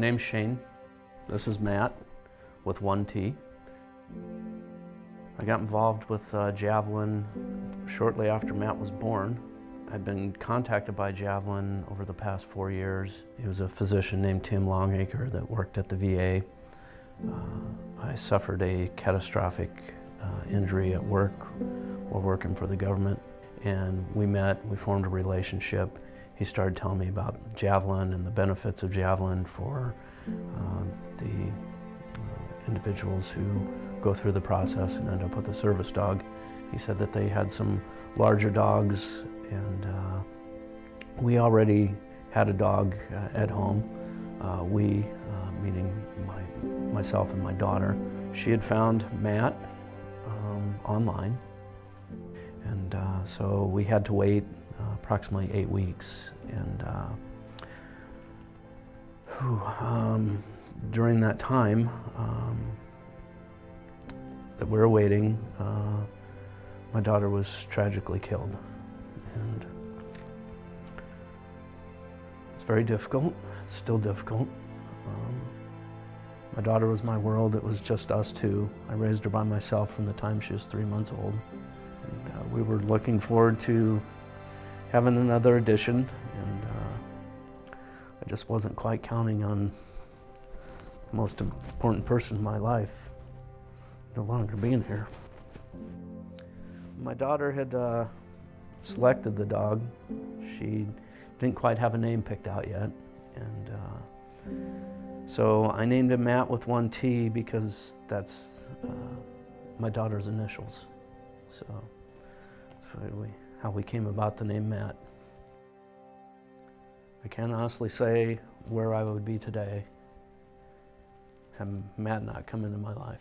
name's Shane. This is Matt with 1T. I got involved with Javelin shortly after Matt was born. I'd been contacted by Javelin over the past 4 years. He was a physician named Tim Longacre that worked at the VA. I suffered a catastrophic injury at work while working for the government, and we met, we formed a relationship. He started telling me about Javelin and the benefits of Javelin for the individuals who go through the process and end up with a service dog. He said that they had some larger dogs, and we already had a dog at home. We, meaning myself and my daughter. She had found Matt online, and so we had to wait approximately 8 weeks. And during that time that we were waiting, my daughter was tragically killed. And it's very difficult. It's still difficult. My daughter was my world. It was just us two. I raised her by myself from the time she was 3 months old. And we were looking forward to having another addition, and I just wasn't quite counting on the most important person in my life no longer being here. My daughter had selected the dog. She didn't quite have a name picked out yet, and so I named him Matt with 1T because that's my daughter's initials. So that's how we came about the name Matt. I can't honestly say where I would be today had Matt not come into my life.